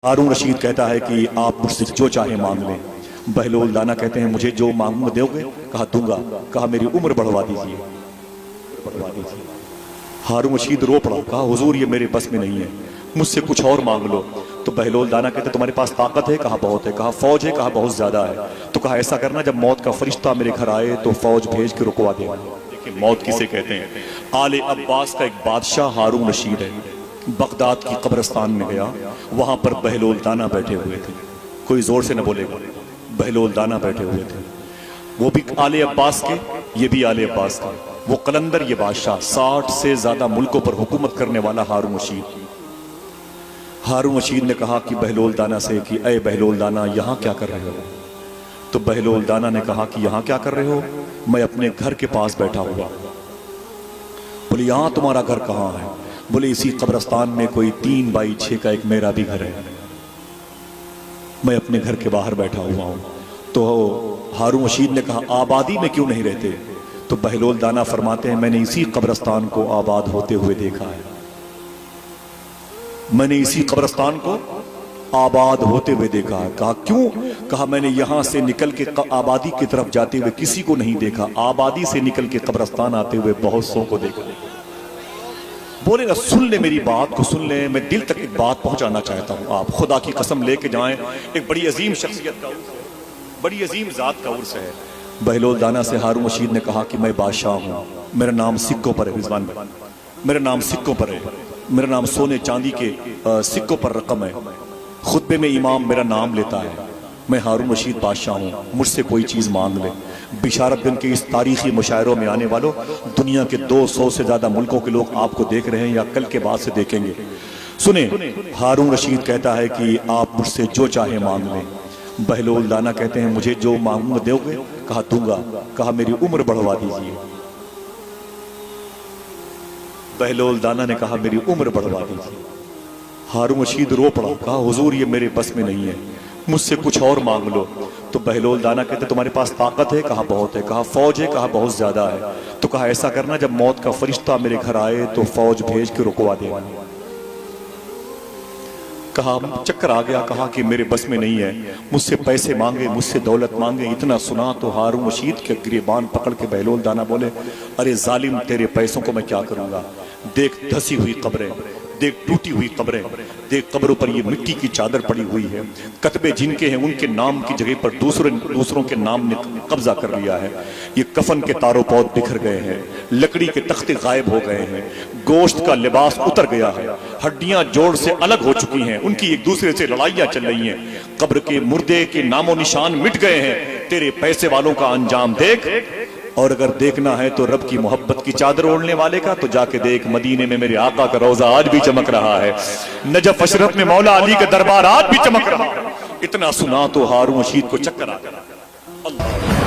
हारून रशीद कहता है कि आप मुझसे जो चाहे मांग लें। बहलोल दाना कहते हैं मुझे जो मांगूंगा दोगे? कहा दूंगा। कहा मेरी उम्र बढ़वा दीजिए। हारून रशीद रो पड़ा, कहा हुजूर ये मेरे बस में नहीं है, मुझसे कुछ और मांग लो। तो बहलोल दाना कहते तुम्हारे पास ताकत है? कहा बहुत है। कहा फौज है? कहा बहुत ज्यादा है। तो कहा ऐसा करना जब मौत का फरिश्ता मेरे घर आए तो फौज भेज के रुकवा देना। देखिए मौत किसे कहते हैं। आले अब्बास का एक बादशाह हारून रशीद है, बगदाद की कब्रिस्तान में गया, वहां पर बहलोल दाना बैठे हुए थे। कोई जोर से न बोलेगा, बहलोल दाना बैठे हुए थे। वो भी आले अब्बास के, ये भी आले अब्बास का। वो कलंदर ये बादशाह, 60 से ज्यादा मुल्कों पर हुकूमत करने वाला हारून रशीद। हारून रशीद ने कहा कि बहलोल दाना से कि ऐ बहलोल दाना यहाँ क्या कर रहे हो? तो बहलोल दाना ने कहा कि यहाँ क्या कर रहे हो? मैं अपने घर के पास बैठा हुआ। बोले यहाँ तुम्हारा घर कहाँ है? बोले इसी कब्रिस्तान में कोई 3 बाई 6 का एक मेरा भी घर है, मैं अपने घर के बाहर बैठा हुआ हूँ। तो हारून रशीद ने कहा आबादी में क्यों नहीं रहते? तो बहलोल दाना फरमाते हैं मैंने इसी कब्रिस्तान को आबाद होते हुए देखा है, मैंने इसी कब्रिस्तान को आबाद होते हुए देखा है। कहा क्यों? कहा मैंने यहां से निकल के आबादी की तरफ जाते हुए किसी को नहीं देखा, आबादी से निकल के कब्रिस्तान आते हुए बहुत सौ को देखा। बोले ना सुन ले मेरी बात को, सुन ले, मैं दिल तक एक बात पहुंचाना चाहता हूं। आप खुदा की कसम लेके जाएं, एक बड़ी अजीम शख्सियत का उर्स है, बड़ी अजीम जात का उर्स है। बहलोल दाना से हारून रशीद ने कहा कि मैं बादशाह हूं, मेरा नाम सिक्कों पर है, रिजवान भाई मेरा नाम सिक्कों पर है, मेरा नाम सोने चांदी के सिक्कों पर रकम है, खुतबे में इमाम मेरा नाम लेता है, मैं हारून रशीद बादशाह हूँ, मुझसे कोई चीज़ मांग ले। बिशारत दिन के इस तारीखी मुशायरों में आने वालों, दुनिया के 200 से ज़्यादा मुल्कों के लोग आपको देख रहे हैं या कल के बाद से देखेंगे। सुने, हारून रशीद कहता है कि आप मुझसे जो चाहे मांग लें। बहलोल दाना कहते हैं मुझे जो मांगूंगा दोगे? कहा दूंगा। कहा मेरी उम्र बढ़वा दीजिए। बहलोल दाना ने कहा मेरी उम्र बढ़वा दीजिए। हारून रशीद रो पड़ा, कहा हुजूर ये मेरे बस में नहीं है, मुझसे कुछ और मांग लो। तो बहलोल दाना कहते तुम्हारे पास ताकत है? कहा बहुत है। कहा फौज है? कहा बहुत ज्यादा है। तो कहा ऐसा करना जब मौत का फरिश्ता मेरे घर आए तो फौज भेज के रुकवा देना। कहा चक्कर आ गया, कहा कि मेरे बस में नहीं है, मुझसे पैसे मांगे, मुझसे दौलत मांगे। इतना सुना तो हारून रशीद के गिरेबान पकड़ के बहलोल दाना बोले अरे जालिम तेरे पैसों को मैं क्या करूंगा? देख धसी हुई कब्रें, देख टूटी हुई कब्रें, देख कब्रों पर ये मिट्टी की चादर पड़ी हुई है, कतबे जिनके हैं उनके नाम की जगह पर दूसरों के नाम ने कब्जा कर लिया है। ये कफन के तारों पौध बिखर गए हैं, लकड़ी के तख्ते गायब हो गए हैं, गोश्त का लिबास उतर गया है, हड्डियां जोड़ से अलग हो चुकी हैं, उनकी एक दूसरे से लड़ाइयां चल रही हैं, कब्र के मुर्दे के नामो निशान मिट गए हैं। तेरे पैसे वालों का अंजाम देख, और अगर देखना है तो रब की मोहब्बत की चादर ओढ़ने वाले का, तो जाके देख मदीने में मेरे आका का रोजा आज भी चमक रहा है, नजफ अशरफ में मौला अली का दरबार आज भी चमक रहा है। इतना सुना तो हारून रशीद को चक्कर आ गया। अल्लाह